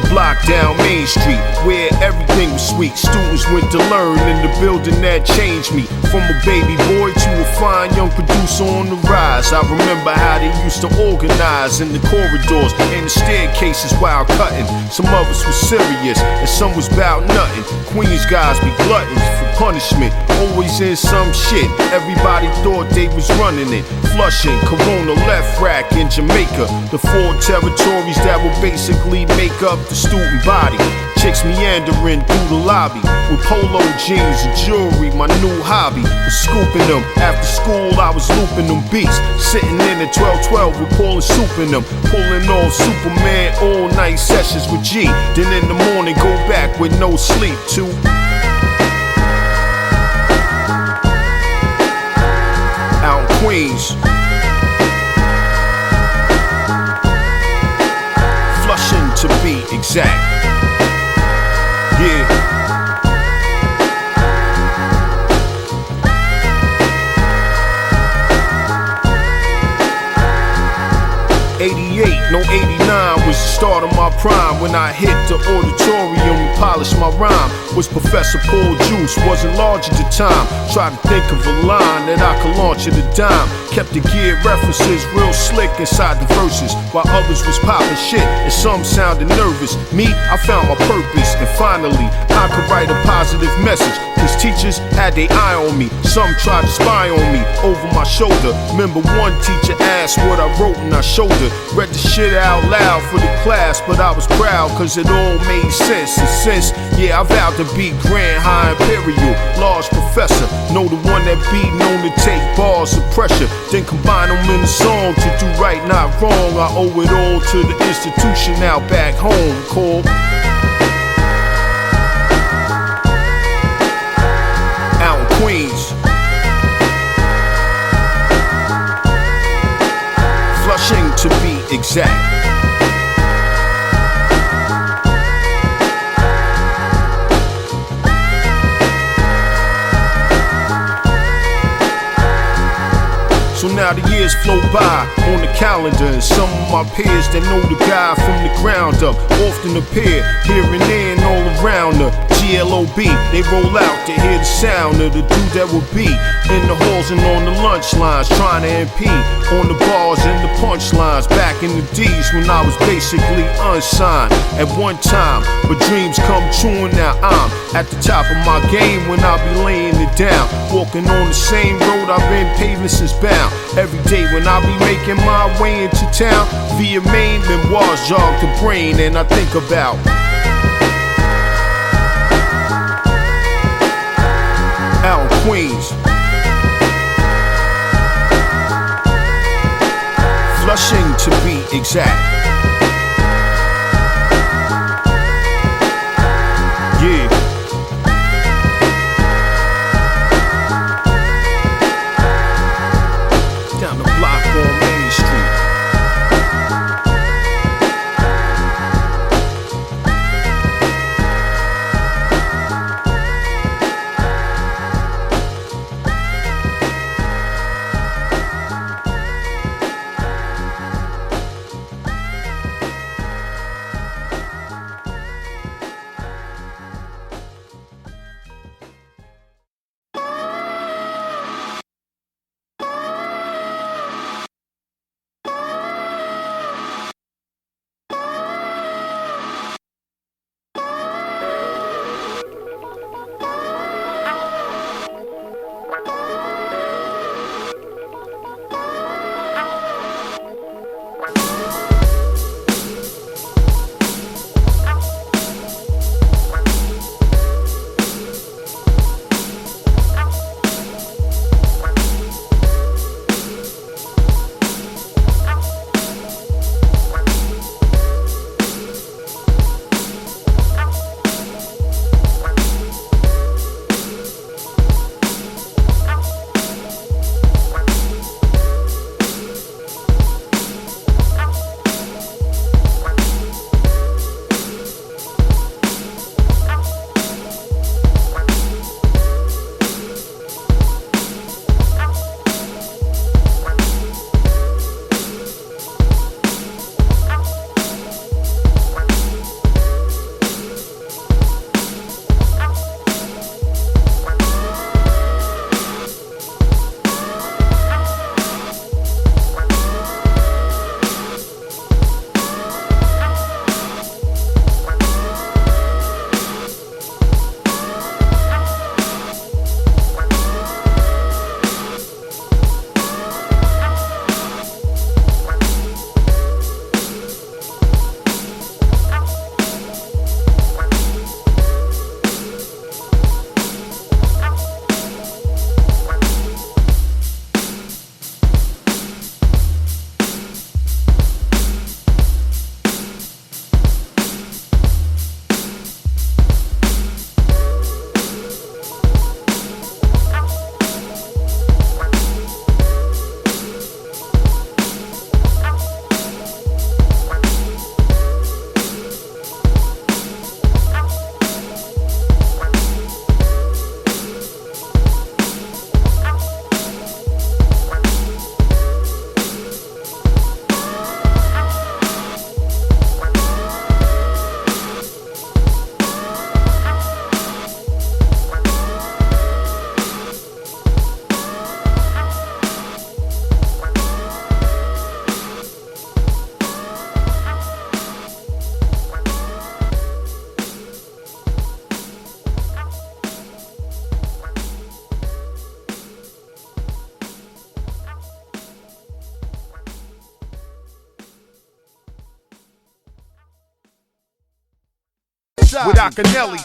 block down Main Street, where everything was sweet. Students went to learn in the building that changed me. From a baby boy to a fine young producer on the rise. I remember how they used to organize in the corridors and the staircases while cutting. Some of us was serious and some was about nothing. Queens guys be gluttons for punishment, always in some shit. Everybody thought they was running it. Flushing, Corona, Left Rack in Jamaica, the 4 territories that would basically make up the student body. Chicks meandering through the lobby with polo jeans and jewelry. My new hobby was scooping them. After school I was looping them beats, sitting in at 1212 with Paul and Soup in them, pulling off Superman all night sessions with G. Then in the morning go back with no sleep to out in Queens, Flushing to be exact. Yeah. 88, no 89 was the start of my prime. When I hit the auditorium and polished my rhyme. Was Professor Paul Juice, wasn't large at the time. Tried to think of a line that I could launch at a dime. Kept the gear references real slick inside the verses, while others was popping shit and some sounded nervous. Me, I found my purpose, and finally I could write a positive message. Cause teachers had their eye on me, some tried to spy on me over my shoulder. Remember one teacher asked what I wrote and I showed her. Read the shit out loud for the class, but I was proud cause it all made sense. And since, yeah, I vowed to be Grand High Imperial, Large Professor. Know the one that be known to take bars of pressure, then combine them in a song to do right, not wrong. I owe it all to the institution out back home called out in Queens, Flushing to be exact. So now the years flow by on the calendar, and some of my peers that know the guy from the ground up often appear here and there and all around the GLOB. They roll out to hear the sound of the dude that would be in the halls and on the lunch lines, trying to impede on the bars and the punchlines. Back in the D's when I was basically unsigned at one time, but dreams come true and now I'm at the top of my game when I be laying it down. Walking on the same road I've been paving since bound. Every day when I be making my way into town, via Maine, memoirs jog the brain, and I think about out in Queens, Flushing to be exact. Yeah. Down the block on Main Street. with Akinelli.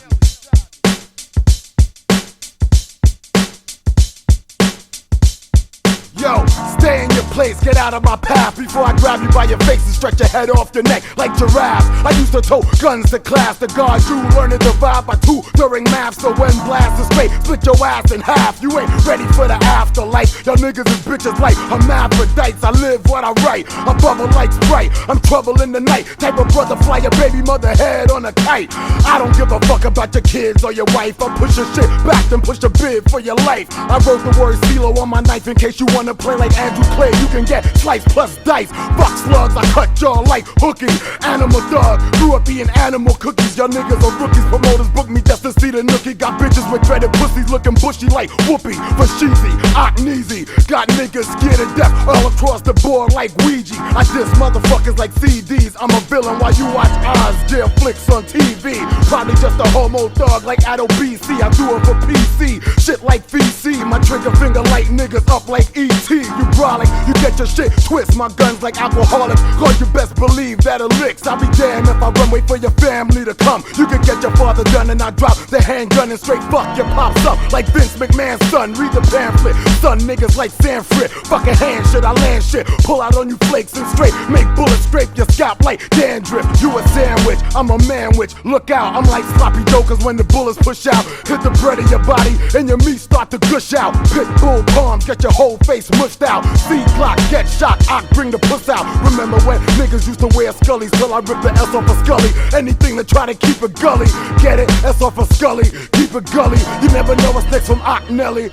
Yo, stay in your place, get out of my path before I grab you by your face and stretch your head off your neck like giraffes. I used to tote guns to class to guard you, learning to vibe by two during math. So when blast is straight, split your ass in half. You ain't ready for the afterlife. Y'all niggas is bitches like hermaphrodites. I live what I write, I bubble like Sprite. I'm trouble in the night, type of brother fly your baby mother head on a kite. I don't give a fuck about your kids or your wife. I push your shit back, then push a bid for your life. I wrote the word CeeLo on my knife in case you wanna play like Andrew Clay. You can get slice plus dice. Fuck slugs, I cut y'all like hooking. Animal dog, grew up eating animal cookies. Y'all niggas are rookies, promoters book me just to see the nookie. Got bitches with dreaded pussies looking bushy like Whoopi for Sheezy, Akneezy. Got niggas scared to death all across the board like Ouija. I diss motherfuckers like CDs. I'm a villain while you watch Oz jail flicks on TV. Probably just a homo thug like Addo BC. I do it for PC, shit like VC. My trigger finger light niggas up like E.T. You brawling, you get your shit twist. My guns like alcoholics, cause you best believe that it licks. I'll be damned if I run, wait for your family to come. You can get your father done and I drop the handgun and straight fuck your pops up like Vince McMahon's son. Read the pamphlet, son niggas like Sanford. Fucking hand shit, I land shit, pull out on you flakes and straight. Make bullets scrape your scalp like dandruff. You a sandwich, I'm a manwich. Look out, I'm like sloppy dough, cause when the bullets push out, hit the bread of your body and your meat start to gush out. Pit bull palms, get your whole face mushed out. C-Glock, get shot, I bring the puss out. Remember when niggas used to wear scullies till I ripped the S off a Scully. Anything to try to keep it gully. Get it? S off a Scully, keep it gully. You never know what's next from Akneelie.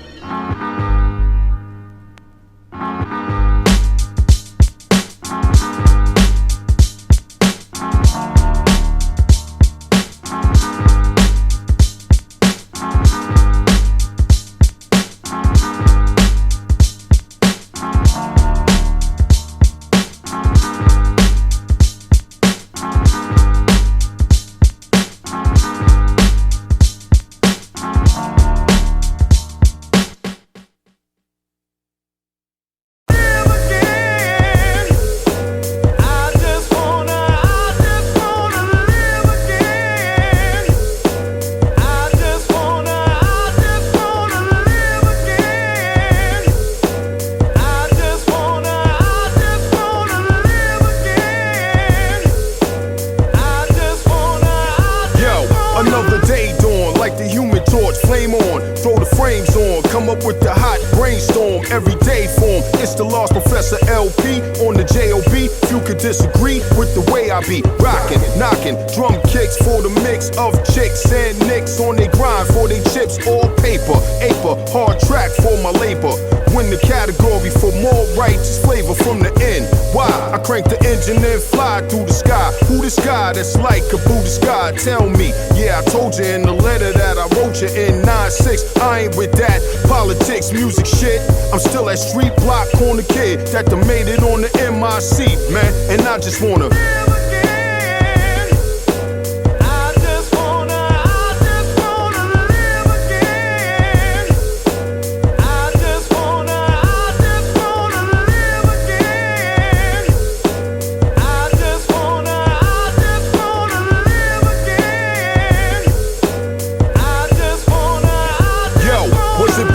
Another day dawn, like the human torch, flame on, throw the frames on, come up with the hot brainstorm, everyday form. It's the Large Professor LP on the JOB. Few could disagree with the way I be rocking, knocking, drum kicks for the mix of chicks and nicks on they grind for they chips or paper. Aper, hard track for my labor. Win the category for more righteous flavor from the end. Why? I crank the engine and fly through the sky. Who this guy that's like a Buddhist god? Tell me. Yeah, I told you in the letter that I wrote you in 9-6. I ain't with that politics, music shit. I'm still that street block corner kid that done made it on the MIC, man. And I just wanna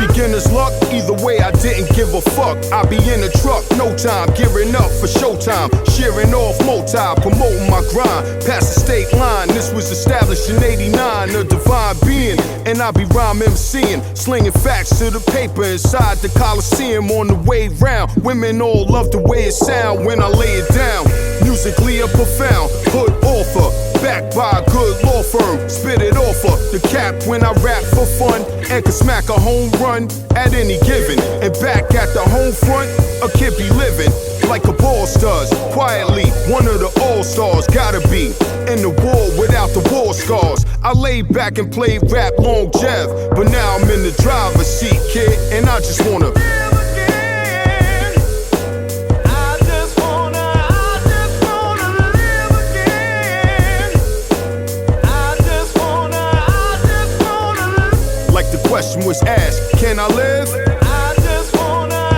beginner's luck, either way I didn't give a fuck. I be in the truck, no time, gearing up for showtime. Shearing off multi, promoting my grind. Past the state line, this was established in 89. A divine being, and I be rhyme MCing. Slinging facts to the paper inside the Coliseum on the way round. Women all love the way it sound when I lay it down. Musically a profound hood author, backed by a good law firm. Spit it off the cap when I rap for fun, and can smack a home run at any given. And back at the home front, a kid be living like a ball does. Quietly, one of the all-stars, gotta be in the war without the war scars. I laid back and played rap long jeff, but now I'm in the driver's seat, kid, and I just wanna question was asked, can I live? I just wanna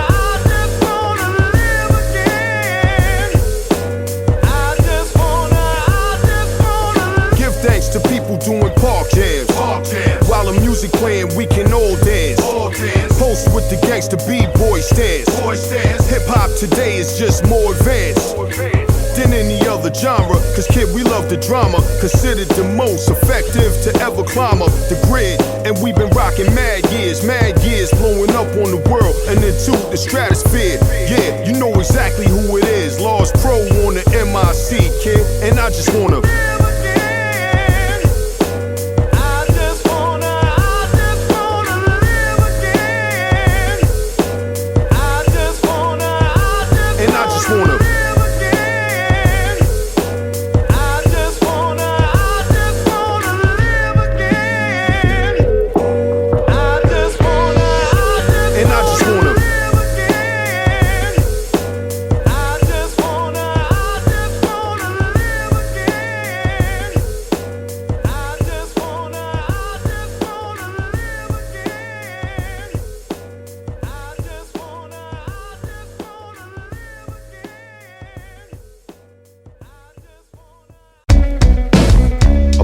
live again. I just wanna give thanks to people doing park jams. While the music playing, we can all dance. Post with the gangsta B-boy stance. Hip-hop today is just more advanced than any other genre, cause kid, we love the drama. Considered the most effective to ever climb up the grid. And we've been rocking mad years, blowing up on the world and into the stratosphere. Yeah, you know exactly who it is. LargePro on the MIC, kid. And I just wanna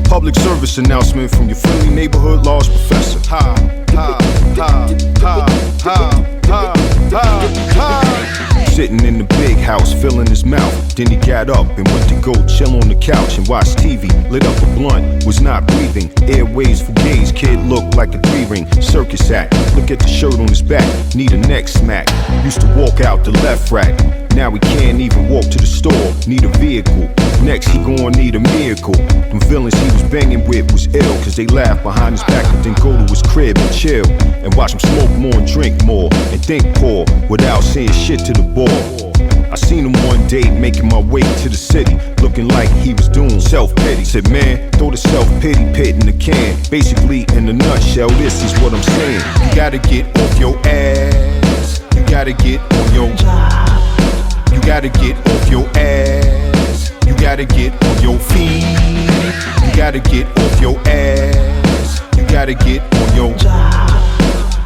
public service announcement from your friendly neighborhood Large Professor. Ha, ha, ha, ha, ha, ha, ha, ha. Sitting in the big house, filling his mouth. Then he got up and went to go chill on the couch and watch TV. Lit up a blunt, was not breathing. Airways for gays, kid looked like a 3-ring circus act. Look at the shirt on his back, need a neck smack. Used to walk out the left rack. Now he can't even walk to the store, need a vehicle. Next he gon' need a miracle. Them villains he was banging with was ill, cause they laugh behind his back and then go to his crib and chill. And watch him smoke more and drink more and think poor without saying shit to the ball. I seen him one day making my way to the city, looking like he was doing self-pity. Said, man, throw the self-pity pit in the can. Basically, in a nutshell, this is what I'm saying. You gotta get off your ass. You gotta get on your You gotta get off your ass. You gotta get on your feet. You gotta get off your ass. You gotta get on your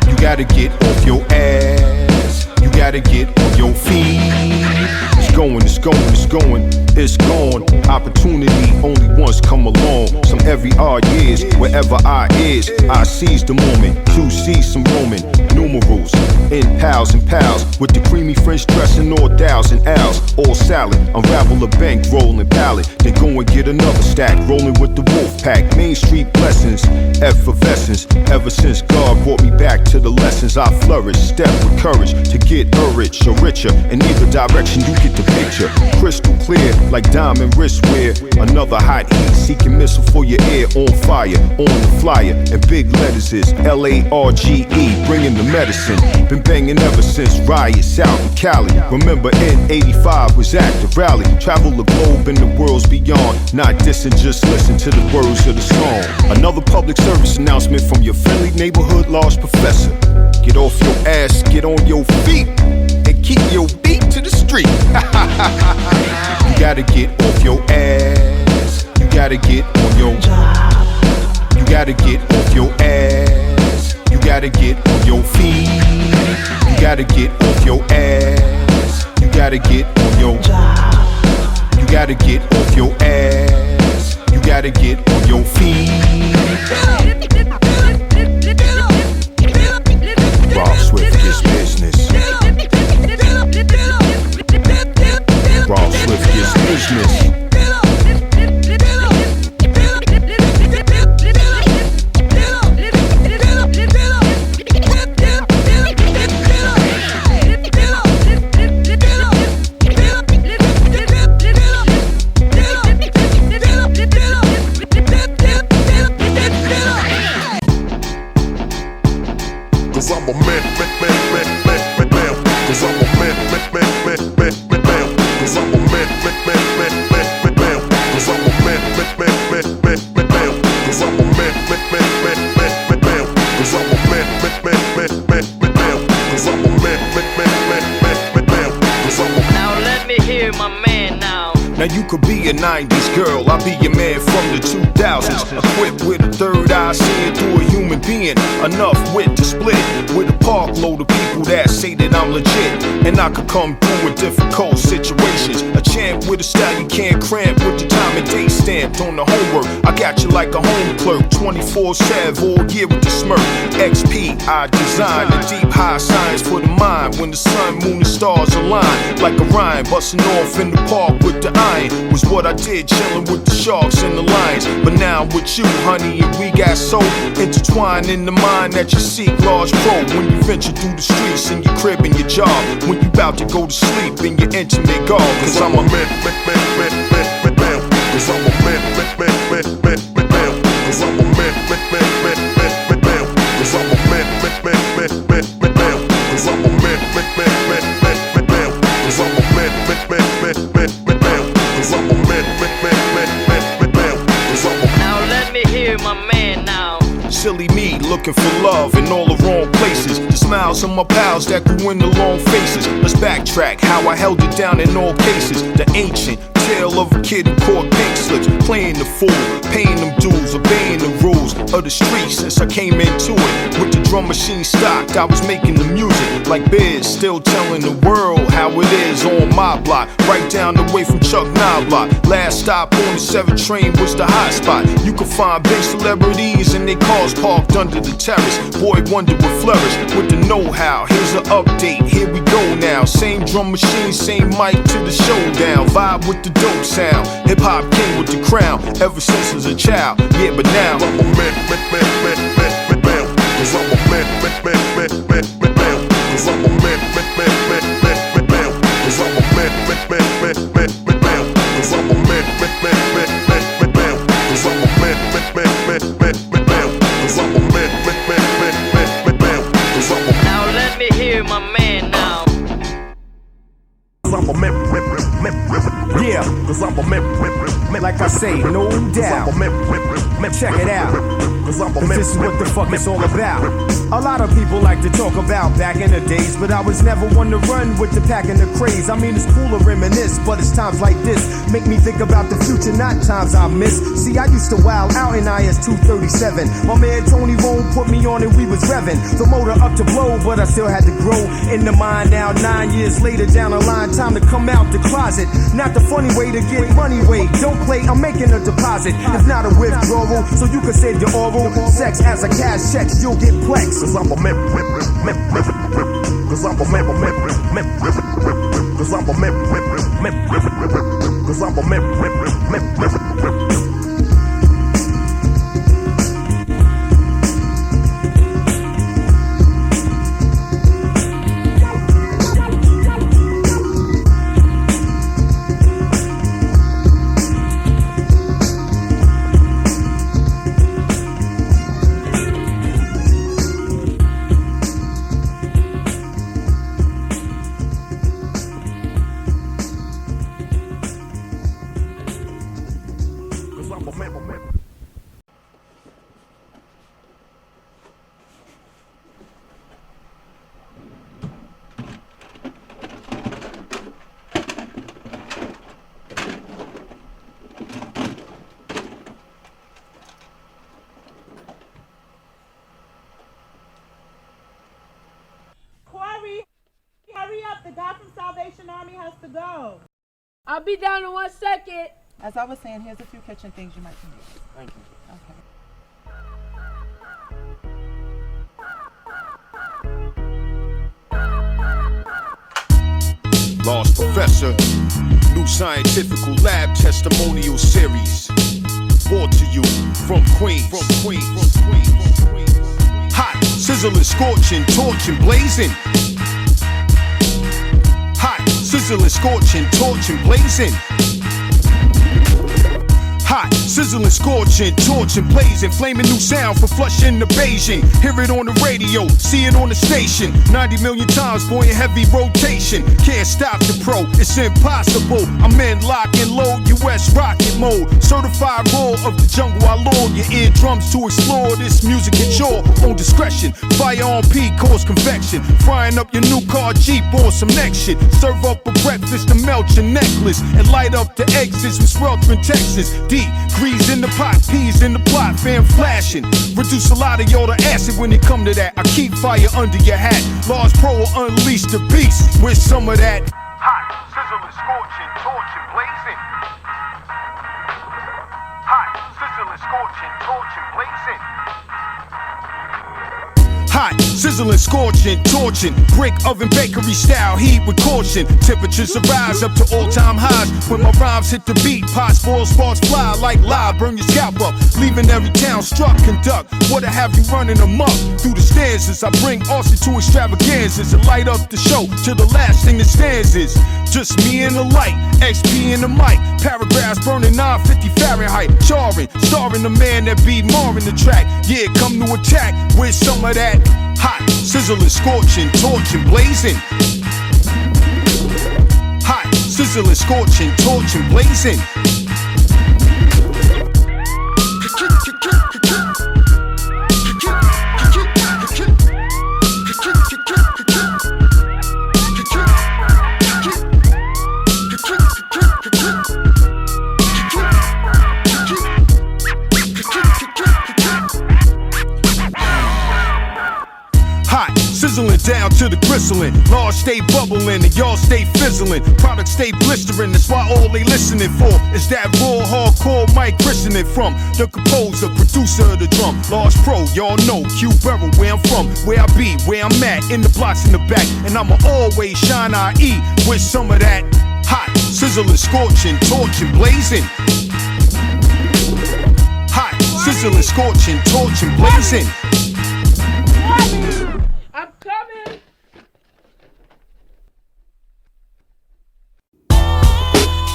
You gotta get off your ass. You gotta get on your feet. It's going, it's going, it's going, it's gone. Opportunity only once come along. Some every odd years, wherever I is, I seize the moment to see some Roman numerals in pals and pals with the creamy French dressing, all thous and owls, all salad. Unravel a bankroll and pallet, then go and get another stack. Rolling with the wolf pack, Main Street blessings, effervescence. Ever since God brought me back to the lessons, I flourish, step with courage to get rich or richer. In either direction, you get the picture. Crystal clear, like diamond wristwear. Another hot heat-seeking missile for your ear, on fire, on the flyer. And big letters is L.a.r.G.E, bringing the medicine. Been banging ever since riots out in Cali. Remember in 85 was at the rally. Travel the globe and the worlds beyond. Not dissing, just listen to the words of the song. Another public service announcement from your friendly neighborhood Large Professor. Get off your ass, get on your feet, and keep your beat to the street. You gotta get off your ass. You gotta get on your You gotta get off your ass. You gotta get on your feet. You gotta get off your ass. You gotta get on your You gotta get off your ass. You gotta get on your feet. Rob Swift gets business. Rob Swift gets business. Cause I'm a man. Cause I'm a man. Cause I'm a man. Cause I'm a man. Cause I'm a man. Cause I'm a man. Cause I'm a man. Now let me hear my man now. Now you could be a 90s girl, I'll be your man from the 2000s. Equipped with a third eye, seeing through a human being. Enough wit to split with a park load of people that say that I'm legit. And I could come through in difficult situations. A champ with a style you can't cramp with the time and date stamped on the homework. I got you like a home clerk, 24/7, all year with the smirk. XP, I design the deep high science for the mind. When the sun, moon, and stars align, like a rhyme, busting off in the park with the iron. Was what I did, chilling with the sharks and the lions. But now I'm with you, honey, and we got so intertwined in the mind that you seek large pro. When you venture through the streets in your crib and your job, when you about to go to sleep in your intimate garb. Cause I'm a man. Cause I'm a man. Cause I'm a man. Cause I'm a man. Cause I'm a man. Cause I'm a man. Cause I'm a man. Now let me hear my man now. Silly me, looking for love in all the wrong places. The smiles of my pals that grew in the long faces. Let's backtrack how I held it down in all cases. The ancient tale of a kid who caught pink slips, playing the fool, paying them dues, obeying the rules of the streets since I came into it. With the drum machine stocked, I was making the music like Biz, still telling the world how it is on my block, right down the way from Chuck Knobloch. Last stop on the 7 train was the hot spot. You could find big celebrities and their cars parked under the terrace. Boy Wonder would flourish with the know-how. Here's an update, here we go now. Same drum machine, same mic to the showdown. Vibe with the dope sound, hip-hop king with the crown. Ever since as a child, yeah, but now I'm a man. Cause I'm a man. Cause I'm a man. Cause I'm a man. Cause I'm a man. Cause I'm a man. Now let me hear my man now. Cause I'm a man. Yeah, Cause I'm a man. like I say, no doubt. Check it out. Cause This is what the fuck it's all about. A lot of people like to talk about back in the days, but I was never one to run with the pack and the craze. I mean, it's cool to reminisce, but it's times like this make me think about the future, not times I miss. See, I used to wild out in IS 237. My man Tony Rome put me on and we was revving the motor up to blow, but I still had to grow in the mind. Now 9 years later down the line, time to come out the closet. Not the funny way to get money way. Don't play, I'm making a deposit. It's not a withdrawal, so you can save your oral sex as a cash check. You'll get plex. Cause I'm a man. Cause I'm a man. Cause I'm a man. Cause I'm a man. The guy from Salvation Army has to go. I'll be down in 1 second. As I was saying, here's a few kitchen things you might need. Thank you. Okay. Large Professor, new scientific lab testimonial series, brought to you from Queens. Hot, sizzling, scorching, torching, blazing. Hot, sizzling, scorching, torching, blazing. Hot, sizzling, scorching, torching, blazing. Flaming new sound for flushing the Beijing. Hear it on the radio, see it on the station. 90 million times, boy, in heavy rotation. Can't stop the pro, it's impossible. I'm in lock and load, US rocket mode. Certified raw of the jungle, I lure your eardrums to explore this music at your own discretion. Fire on P, cause convection. Frying up your new car Jeep on some next shit. Serve up a breakfast to melt your necklace. And light up the exits with Sweltering, Texas. Grease in the pot, peas in the plot, fan flashing. Reduce a lot of y'all to acid when it come to that. I keep fire under your hat. Large Pro will unleash the beast with some of that. Hot, sizzling, scorching, torching, blazing. torching, blazing. Hot, sizzling, scorching, torching, brick oven bakery style, heat with caution. Temperatures rise up to all-time highs. When my rhymes hit the beat, pots spoil, sparks fly like lye. Burn your scalp up, leaving every town struck. Conduct, what I have you running amok through the stanzas. I bring Austin to extravaganzas and light up the show till the last thing that stands is just me and the light, XP in the mic. Paragraphs burning 950 Fahrenheit, charring, starring the man that be more in the track. Yeah, come to attack with some of that. Hot, sizzling, scorching, torching, blazing. Hot, sizzling, scorching, torching, blazing. Sizzling down to the gristling. Large stay bubbling and y'all stay fizzling. Products stay blistering, that's why all they listening for is that raw hardcore mic christening from the composer, producer of the drum. Large Pro, y'all know Q.r.o, where I'm from, where I be, where I'm at, in the blocks in the back. And I'ma always shine IE with some of that hot, sizzling, scorching, torching, blazing. Hot, sizzling, scorching, torching, blazing. I'm coming.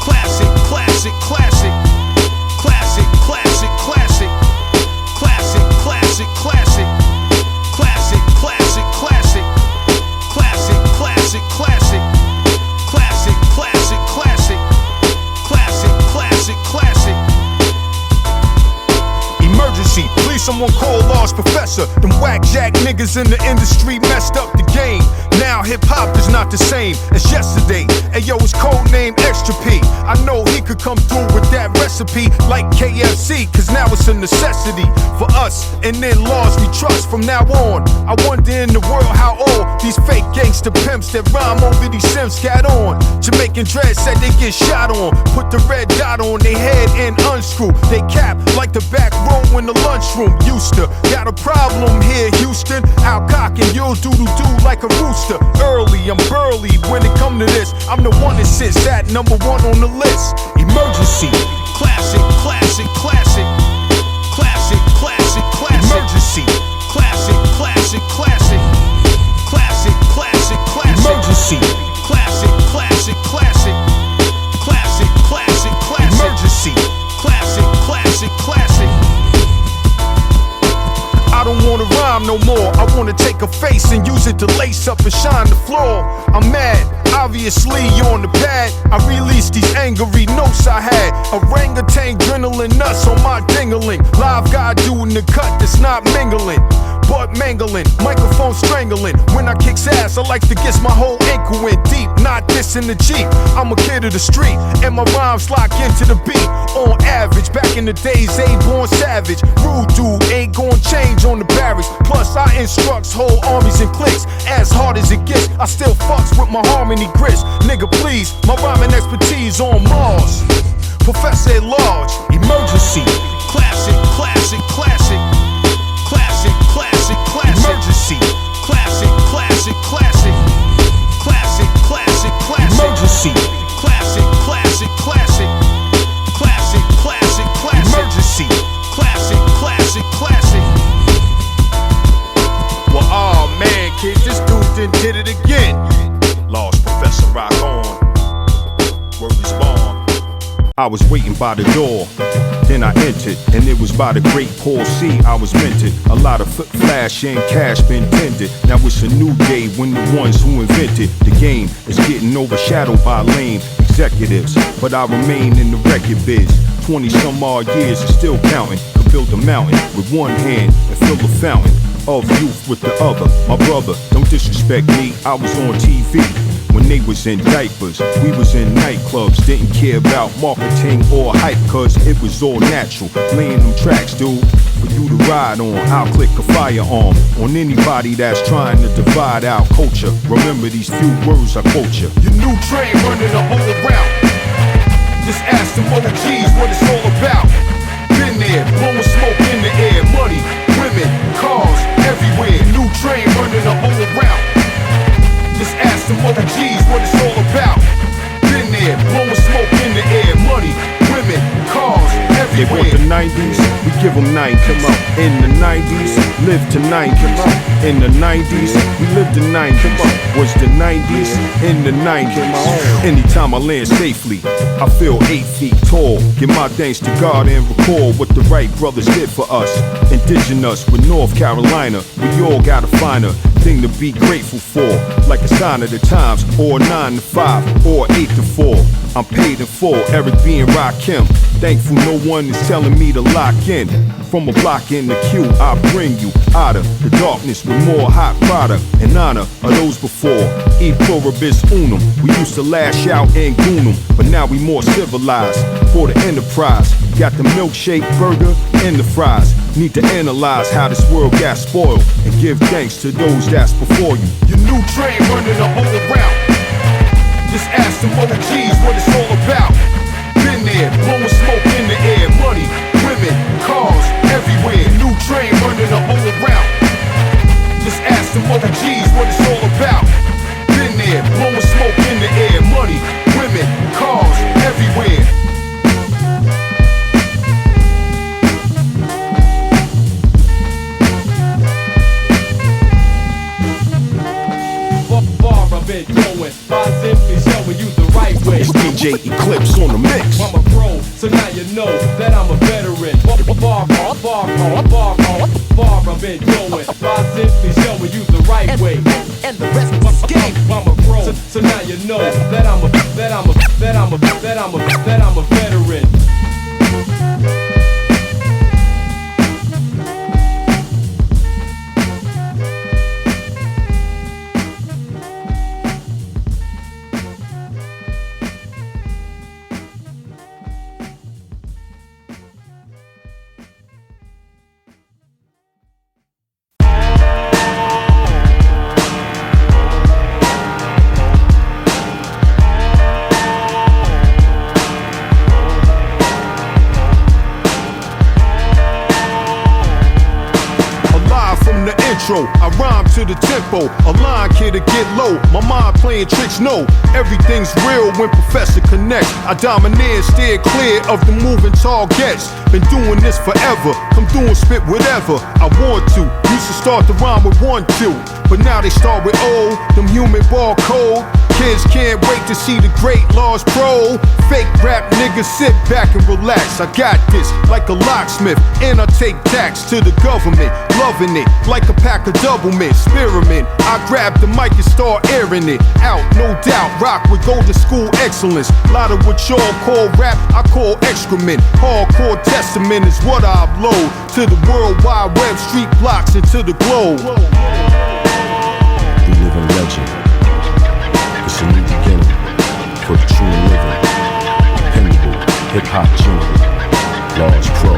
Classic, classic, classic. Classic, classic, classic. Classic, classic, classic. Classic, classic, classic. Classic, classic, classic. Classic, classic, classic. Classic, classic, classic. Emergency, please someone call LargeProfessor. Them whack jack niggas in the industry messed up the game. Now hip-hop is not the same as yesterday. Ayo, his code name Extra P. I know he could come through with that recipe like KFC, cause now it's a necessity for us. And then laws we trust from now on. I wonder in the world how all these fake gangster pimps that rhyme over these sims got on. Jamaican dread said they get shot on. Put the red dot on their head and unscrew they cap like the back row in the lunchroom. Used to got a problem here, Houston. Out cocking, you'll doodle-doo like a rooster. Early, I'm burly when it come to this. I'm the one that sits at number one on the list. Emergency. Classic, classic, classic. Classic, classic, classic. Emergency. Classic, classic, classic. Classic, classic, classic. Emergency. Classic, classic, classic. Classic, classic, classic. Emergency. Classic, classic, classic. I don't wanna rhyme no more. I wanna take a face and use it to lace up and shine the floor. I'm mad, obviously you're on the pad. I released these angry notes I had. Orangutan adrenaline nuts on my dingling. Live guy doing the cut that's not mingling, but mangling, microphone strangling. When I kicks ass, I like to get my whole ankle in deep. Not this in the Jeep, I'm a kid of the street, and my rhymes lock into the beat. On average, back in the days, born savage. Rude dude ain't gon' change on the barracks. Plus, I instructs whole armies and cliques. As hard as it gets, I still fucks with my harmony grits. Nigga, please, my rhyming expertise on Mars. Professor at large, emergency. Classic, classic, classic. Classic, classic, classic. Emergency. Classic, classic, classic. Classic, classic, classic. Emergency. Classic, classic, classic. Classic, classic, classic. Emergency. Classic, classic, classic. Well, oh man, kid, this dude did it again. LargeProfessor, rock on. Word respond. I was waiting by the door, then I entered, and it was by the great Paul C. I was mentored. A lot of flash and cash been tended. Now it's a new day when the ones who invented the game is getting overshadowed by lame executives. But I remain in the record biz. 20 some odd years and still counting. Could build a mountain with one hand and fill a fountain of youth with the other. My brother, don't disrespect me, I was on TV when they was in diapers. We was in nightclubs, didn't care about marketing or hype, cause it was all natural. Laying them tracks, dude, for you to ride on. I'll click a firearm on anybody that's trying to divide our culture. Remember these few words I quote you. Your new train running the whole route. Just ask them OGs what it's all about. Been Been there, blowing smoke in the air. Money, women, cars, everywhere. New train running the whole route. Just ask the mother G's what it's all about. Been there, blowing smoke in the air. Money, women, cars, everywhere. They want the 90s, we give them 90s. In the 90s, live to 90s. In the 90s, we lived the 90s. Was the 90s in the 90s. Anytime I land safely, I feel 8 feet tall. Give my thanks to God and record what the right brothers did for us. Indigenous with North Carolina, we all gotta find a thing to be grateful for. Like a sign of the times, or 9 to 5, or 8 to 4. I'm paid in full, Eric B and Rakim. Thankful no one is telling me to lock in. From a block in the queue, I bring you out of the darkness with more hot product and honor of those before. E pluribus unum, we used to lash out and goon them, but now we more civilized for the enterprise. Got the milkshake, burger, and the fries. Need to analyze how this world got spoiled and give thanks to those that's before you. Your new train running the whole route. Just ask the mother G's what it's all about. Been there, blowing smoke in the air. Money, women, cars, everywhere. New train running the whole route. Just ask the mother G's what it's all about. Been there, blowing smoke in the air. Money, women, cars, everywhere. I've been going by simply showing you the right way. It's DJ Eclipse on the mix. I'm a pro, so now you know that I'm a veteran. Far I've been going by simply showing you the right way. And the rest is game. I'm a pro, so now you know that I'm a veteran. I rhyme to the tempo, a line kid to get low. My mind playing tricks, no. Everything's real when Professor connects. I domineer, steer clear of the moving targets. Been doing this forever, come through and spit whatever I want to. Used to start the rhyme with 1, 2, but now they start with O, them human barcode. Kids can't wait to see the great LargePro. Fake rap niggas sit back and relax. I got this like a locksmith, and I take tax to the government. Loving it like a pack of double-mint. Spearmint, I grab the mic and start airing it out, no doubt. Rock with golden school excellence. Lot of what y'all call rap, I call excrement. Hardcore testament is what I upload to the World Wide Web, street blocks, and to the globe. We live in legend. It's a new beginning for the true and living. Dependable, hip-hop general, LargePro.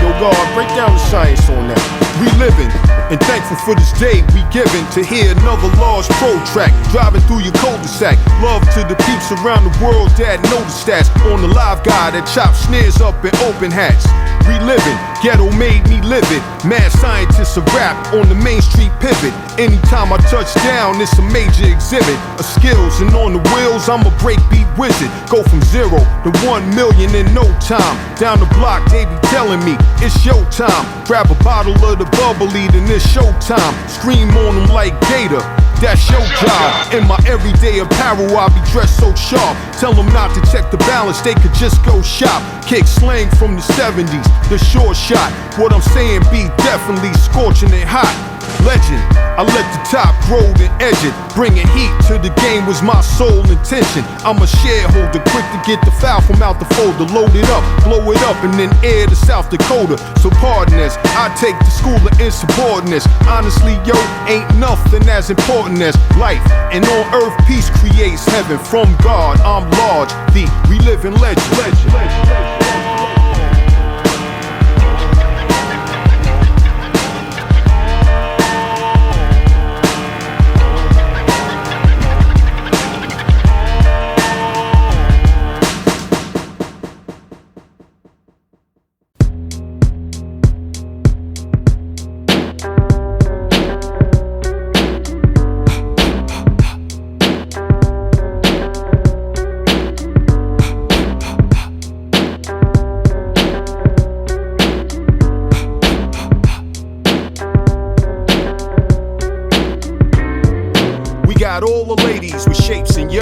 Yo, God, break down the science on that. We living and thankful for this day we given to hear another LargePro track. Driving through your cul-de-sac. Love to the peeps around the world that know the stats. On the live guy that chops snares up in open hats. Reliving, ghetto made me live it. Mad scientists of rap on the Main Street pivot. Anytime I touch down, it's a major exhibit of skills, and on the wheels, I'm a breakbeat wizard. Go from 0 to 1 million in no time. Down the block, they be telling me it's your time. Grab a bottle of the bubbly, then it's showtime. Scream on them like Gator. That's your job. In my everyday apparel, I be dressed so sharp. Tell them not to check the balance, they could just go shop. Kick slang from the 70s, the short shot. What I'm saying be definitely scorching and hot. Legend, I let the top grow then edge it. Bringing heat to the game was my sole intention. I'm a shareholder, quick to get the foul from out the folder. Load it up, blow it up, and then air to South Dakota. So pardon us, I take the school of insubordinates. Honestly, yo, ain't nothing as important as life. And on earth, peace creates heaven. From God, I'm large, the reliving legend. got all the ladies with shapes and yo.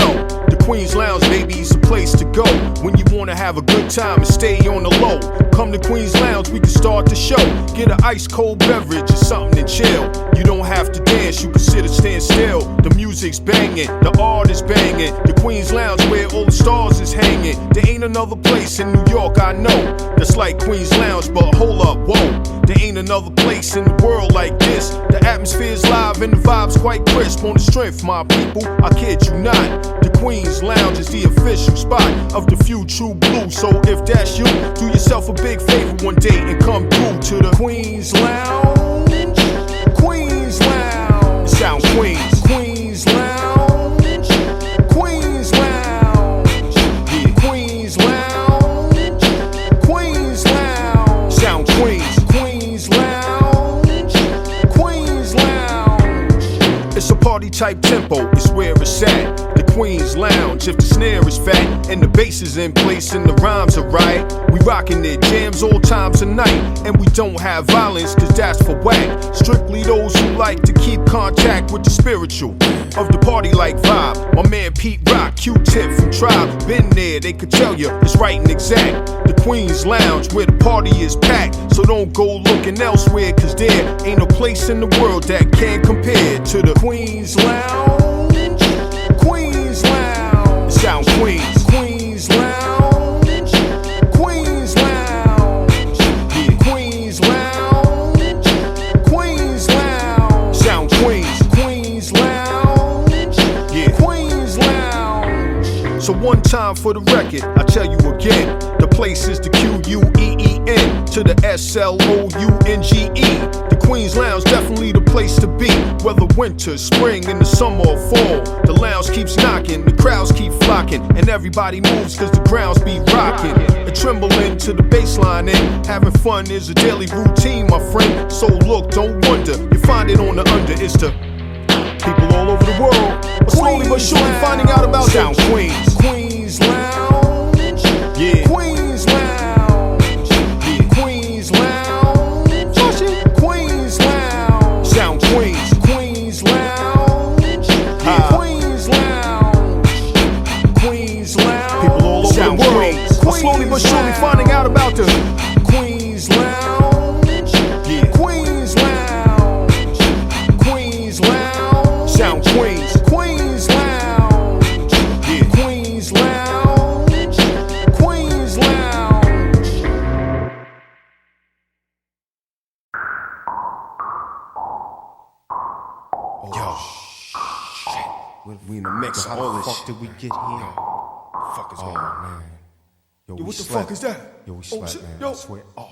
The Queen's Lounge, baby, is a place to go when you wanna have a good time and stay on the low. Come to Queen's Lounge, we can start the show. Get an ice cold beverage or something and chill. You don't have to dance, you can sit or stand still. The music's banging, the art is banging. The Queen's Lounge where all the stars is hanging. There ain't another place in New York I know that's like Queen's Lounge, but hold up, whoa. There ain't another place in the world like this. The atmosphere's live and the vibe's quite crisp. On the strength, my people, I kid you not. The Queen's Lounge is the official spot of the few true blue. So if that's you, do yourself a big favor one day and come through to the Queen's Lounge. Queen's Lounge. Sound Queens. Queen's Lounge. Queen's Lounge. Yeah. Queen's Lounge. Queen's Lounge. Sound Queens. Queen's Lounge. Queen's Lounge. It's a party type tempo, it's where it's at. The Queen's Lounge, if the snare is fat and the bass is in place and the rhymes are right, we rockin' it, jams all times of night. And we don't have violence, cause that's for whack. Strictly those who like to keep contact with the spiritual of the party like vibe. My man P.r.o, Q-Tip from Tribe, been there, they could tell you it's right and exact. The Queen's Lounge, where the party is packed. So don't go looking elsewhere, cause there ain't no place in the world that can compare to the Queen's Lounge. Queen's Lounge. Sound Queens. Queen's Lounge. Queen's Lounge. Yeah. Queen's Lounge. Queen's Lounge. Sound Queens. Queen's Lounge. Yeah. Queen's Lounge. So one time for the record, I tell you again, the place is the Q-U-E-E-N to the S-L-O-U-N-G-E. The Queen's Lounge, definitely the place to be. Whether winter, spring, in the summer or fall, the lounge keeps knocking, the crowds keep flocking, and everybody moves cause the grounds be rocking. And trembling to the baseline and having fun is a daily routine, my friend. So look, don't wonder, you find it on the under. It's the people all over the world, but slowly but surely finding out about Sound Queens. Queen's Lounge. Yeah. Queen's Lounge. Yeah. Queen's Lounge. Queen's Lounge. Sound Queens. Queen's Lounge. Yeah. Queen's Lounge. Queen's Lounge. People all over the world, but slowly but surely finding out about the Queen's Lounge. Yeah. Queen's Lounge. Queen's Lounge. Sound Queens. Queen's Lounge. Yeah. Queen's Lounge. Queen's Lounge. Yo, shit. We in the mix. How the fuck did we get here? Fuck is going on, man? Yo, what the fuck is that? Yo, we slept, man. Yo. I swear. Oh.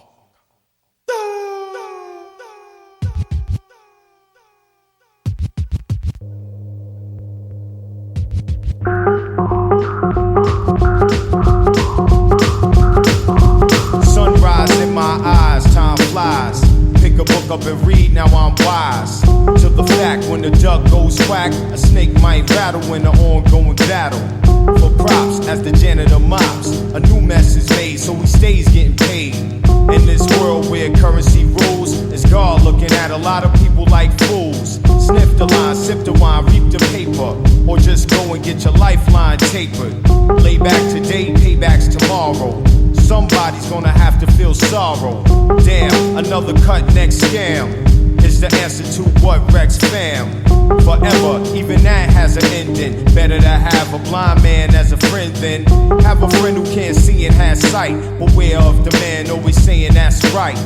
Sunrise in my eyes, time flies. Pick a book up and read, now I'm wise. To the fact, when the duck goes quack, a snake might rattle in the ongoing battle. For props, as the janitor mops, a new mess is made, so he stays getting paid. In this world where currency rules, it's God looking at a lot of people like fools. Sniff the line, sip the wine, reap the paper, or just go and get your lifeline tapered. Lay back today, paybacks tomorrow. Somebody's gonna have to feel sorrow. Damn, another cut next scam is the answer to what Rex fam. Forever, even that has an ending. Better to have a blind man as a friend than have a friend who can't see and has sight. Beware of the man always saying that's right.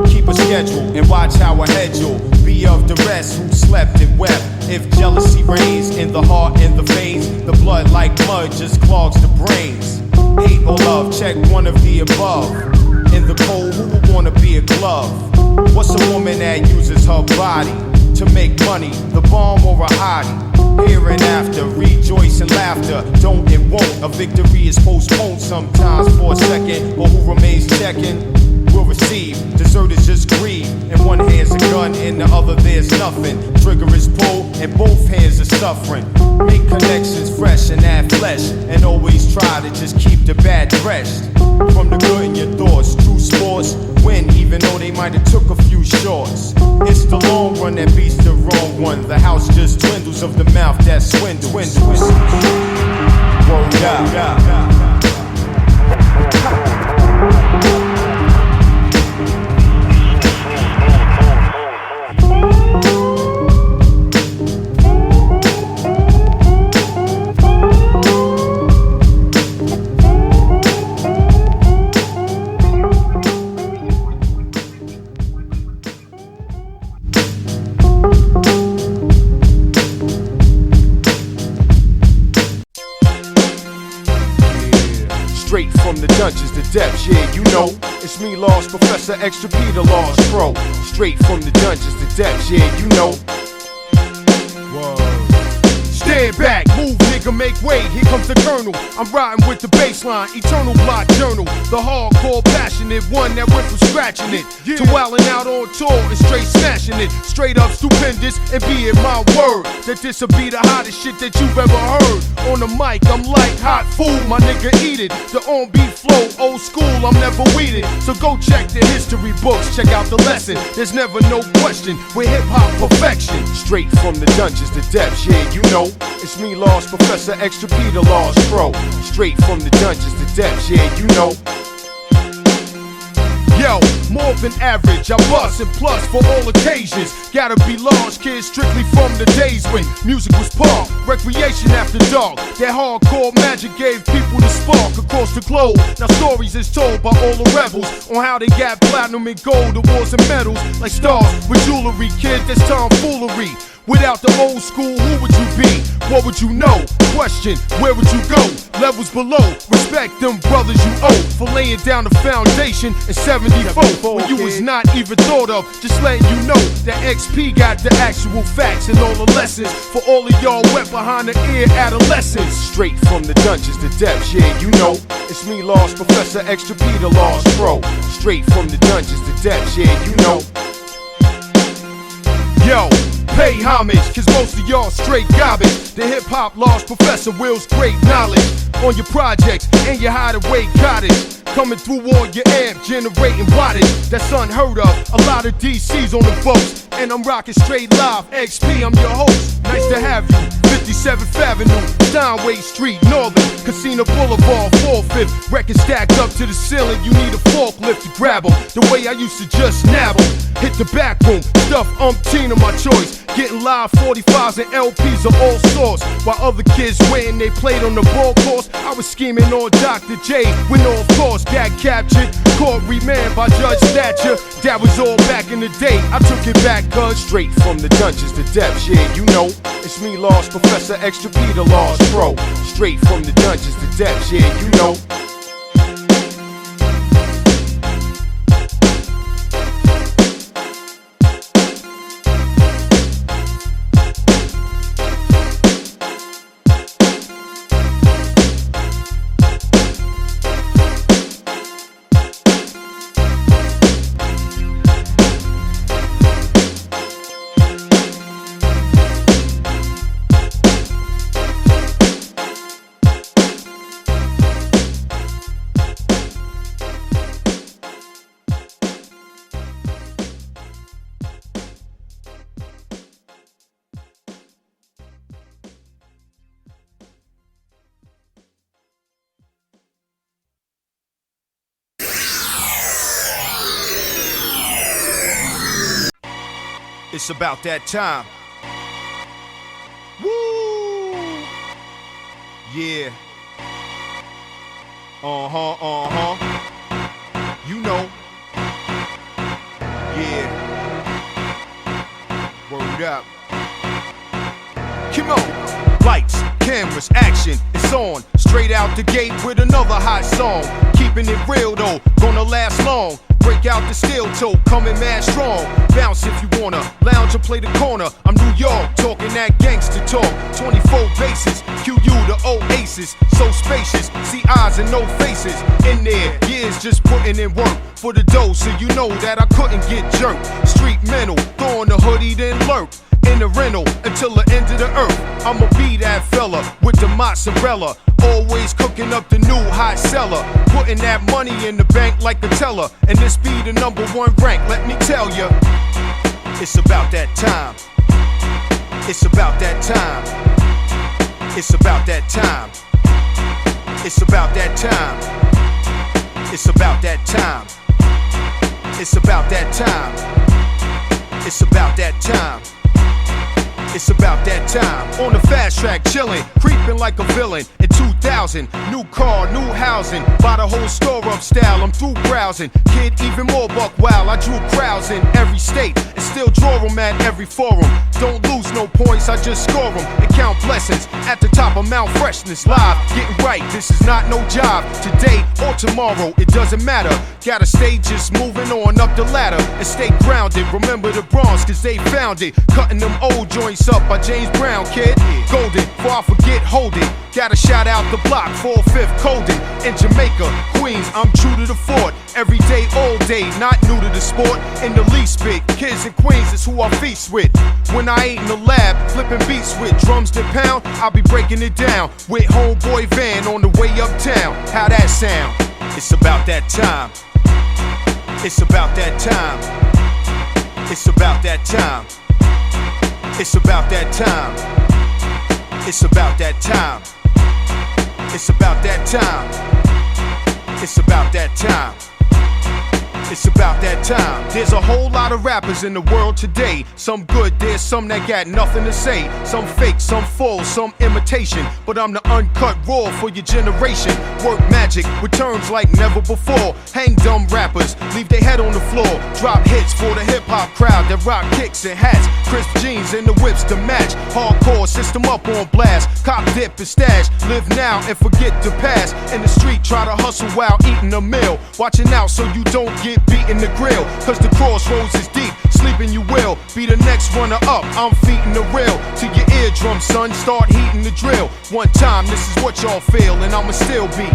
Keep a schedule and watch how ahead you'll be of the rest who slept and wept. If jealousy reigns in the heart and the veins, the blood like mud just clogs the brains. Hate or love, check one of the above. In the cold, who would wanna be a glove? What's a woman that uses her body to make money, the bomb or a hottie? Here and after, rejoice and laughter, don't and won't. A victory is postponed sometimes for a second, but who remains checking will receive. Deserters just grieve. In one hand's a gun, in the other there's nothing. Trigger is pulled, and both hands are suffering. Make connections fresh and add flesh, and always try to just keep the bad dressed. From the good in your thoughts, true sports win, even though they might have took a few shorts. It's the long run that beats the wrong one. The house just dwindles of the mouth that swindles. Word out. Straight from the dungeons, the depths, yeah, you know. It's me, LargeProfessor, extra P, the Large Pro. Straight from the dungeons, the depths, yeah, you know. Stand back, move, nigga, make way. Here comes the Colonel. I'm riding with the baseline, eternal block journal. The hardcore, passionate one that went from scratching it to wilding out on tour and straight smashing it. Straight up stupendous, and be it my word that this'll be the hottest shit that you've ever heard. On the mic, I'm like hot food, my nigga, eat it. The on-beat flow, old school, I'm never weeded. So go check the history books, check out the lesson. There's never no question, we're hip-hop perfection. Straight from the dungeons, the depths, yeah, you know. It's me, LargeProfessor, extra P, the Large Pro. Straight from the dungeons, the depths, yeah, you know. Yo, more than average, I bust and plus for all occasions. Gotta be large, kids, strictly from the days when music was park, recreation after dark. That hardcore magic gave people the spark across the globe. Now stories is told by all the rebels on how they got platinum and gold awards and medals. Like stars with jewelry, kid, that's tomfoolery. Without the old school, who would you be? What would you know? Question, where would you go? Levels below, respect them brothers you owe for laying down the foundation in 74 when you was not even thought of. Just letting you know that XP got the actual facts and all the lessons for all of y'all wet behind the ear adolescents. Straight from the dungeons, the depths, yeah, you know. It's me, LargeProfessor, extra P, the Large Pro. Straight from the dungeons, the depths, yeah, you know. Yo, pay homage, cause most of y'all straight garbage. The hip-hop LargeProfessor wields great knowledge on your projects and your hideaway cottage. Coming through on your amp, generating wattage that's unheard of. A lot of DC's on the boats, and I'm rocking straight live. XP, I'm your host. Nice to have you. 57th Avenue, Steinway Street, Northern, Casino Boulevard, 4th, record stacked up to the ceiling. You need a forklift to grab them. The way I used to just nab them. Hit the back room, stuff umpteen of my choice. Getting live 45s and LPs of all sorts. While other kids waiting, they played on the ball course. I was scheming on Dr. J, when of course got captured. Court remand by Judge Thatcher. That was all back in the day. I took it back, cuz straight from the dungeons, the depths, yeah, you know. It's me, LargeProfessor, extra P, the Large Pro. Straight from the dungeons, the depths, yeah, you know. It's about that time. Woo! Yeah. You know. Yeah. Word up. Come on. Lights, cameras, action, it's on. Straight out the gate with another hot song. Keeping it real though, gonna last long. Break out the steel toe, coming mad strong. Bounce if you wanna, lounge or play the corner. I'm New York, talking that gangster talk. 24 bases, QU the oasis. So spacious, see eyes and no faces. In there, years just putting in work for the dough, so you know that I couldn't get jerked. Street mental, throwing the hoodie then lurk. In the rental until the end of the earth. I'ma be that fella with the mozzarella. Always cooking up the new hot seller. Putting that money in the bank like the teller. And this be the #1 rank, let me tell ya. It's about that time. It's about that time. It's about that time. It's about that time. It's about that time. It's about that time. It's about that time. It's about that time. On the fast track, chillin', creeping like a villain. In 2000, new car, new housing. Buy the whole store up style, I'm through browsing. Kid, even more buck wild. I drew crowds in every state and still draw them at every forum. Don't lose no points, I just score them and count blessings. At the top of Mount Freshness, live, getting right. This is not no job. Today or tomorrow, it doesn't matter. Gotta stay just moving on up the ladder and stay grounded. Remember the Bronx, cause they found it. Cutting them old joints up by James Brown, kid. Golden, before I forget, hold it. Gotta shout out the block, 4-5th Colden. In Jamaica, Queens, I'm true to the fort. Every day, all day, not new to the sport. In the least bit, kids in Queens is who I feast with. When I ain't in the lab, flipping beats with drums that pound, I'll be breaking it down with homeboy Van on the way uptown. How that sound? It's about that time. It's about that time. It's about that time. It's about that time. It's about that time. It's about that time. It's about that time. It's about that time. There's a whole lot of rappers in the world today. Some good, there's some that got nothing to say. Some fake, some full, some imitation. But I'm the uncut raw for your generation. Work magic with terms like never before. Hang dumb rappers, leave their head on the floor. Drop hits for the hip-hop crowd that rock kicks and hats. Crisp jeans and the whips to match. Hardcore, system up on blast. Cop dip and stash. Live now and forget the past. In the street, try to hustle while eating a meal. Watching out so you don't get beat in the grill, cause the crossroads is deep. Sleeping you will be the next runner up. I'm feeding the real to your eardrum, son. Start heating the drill. One time, this is what y'all feel, and I'ma still be.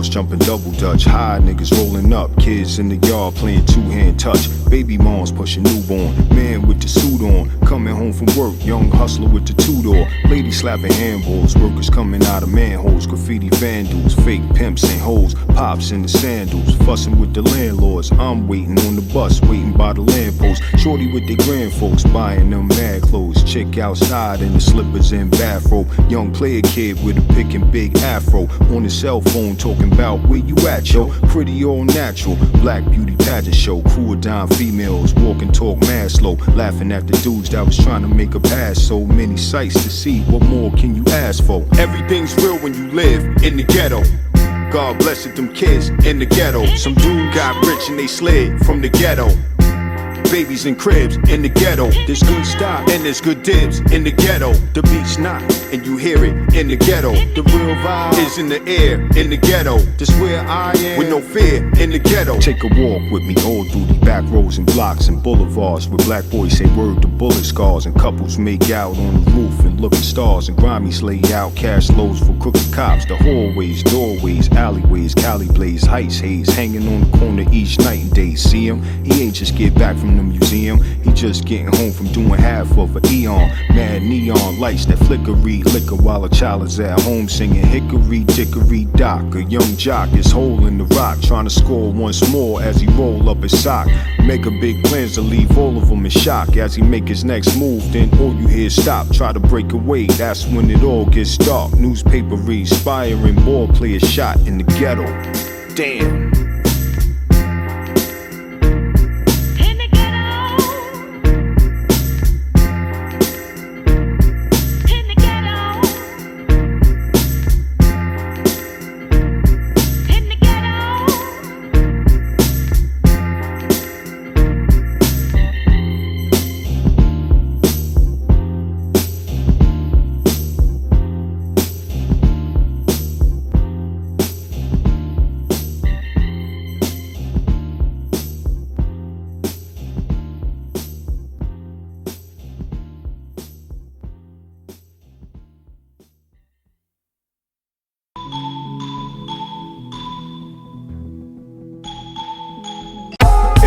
Jumping double dutch, high niggas rolling up, kids in the yard playing two-hand touch, baby moms pushing newborn, man with the suit on, coming home from work, young hustler with the two-door, lady slapping handballs, workers coming out of manholes, graffiti vandals, fake pimps and hoes, pops in the sandals, fussing with the landlords, I'm waiting on the bus, waiting by the lamppost, shorty with their grand folks, buying them mad clothes, chick outside in the slippers and bathrobe, young player kid with a pick and big afro, on his cell phone talking about where you at, yo, pretty all natural, black beauty pageant show, crew of dime females, walk and talk mad slow, laughing at the dudes that was trying to make a pass, so many sights to see, what more can you ask for? Everything's real when you live in the ghetto. God bless it, them kids in the ghetto. Some dude got rich and they slid from the ghetto. Babies in cribs in the ghetto. There's good style and there's good dibs in the ghetto. The beat's not, and you hear it in the ghetto. The real vibe is in the air in the ghetto. That's where I am with no fear in the ghetto. Take a walk with me, all through the back roads and blocks and boulevards, where black boys say word to bullet scars and couples make out on the roof and look at stars and Grammys lay out cash loads for crooked cops. The hallways, doorways, alleyways, Cali blaze, heights haze, hanging on the corner each night and day. See him? He ain't just get back from the museum, he just getting home from doing half of an eon. Mad neon lights that flickery liquor while a child is at home singing hickory dickory dock. A young jock is holding the rock, trying to score once more as he roll up his sock. Make a big plans to leave all of them in shock as he make his next move. Then all you hear is stop, try to break away. That's when it all gets dark. Newspaper reads, inspiring ball players shot in the ghetto. Damn.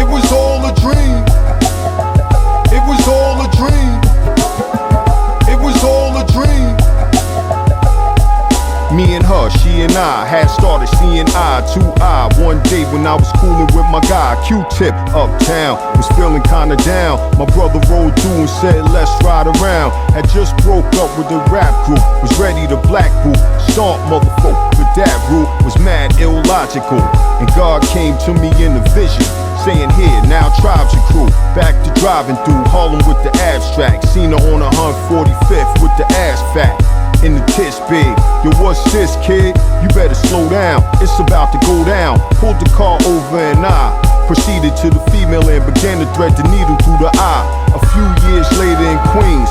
It was all a dream. It was all a dream. It was all a dream. Me and her, she and I had started seeing eye to eye. One day when I was cooling with my guy Q-Tip uptown, was feeling kinda down. My brother rolled through and said let's ride around. Had just broke up with the rap group, was ready to black boot, stomp motherfucker. But that route was mad illogical, and God came to me in a vision, saying here, now tribes your crew. Back to driving through Harlem with the abstract. Seen her on 145th with the ass fat. In the tits big, yo what's this kid? You better slow down, it's about to go down. Pulled the car over and I proceeded to the female and began to thread the needle through the eye. A few years later in Queens,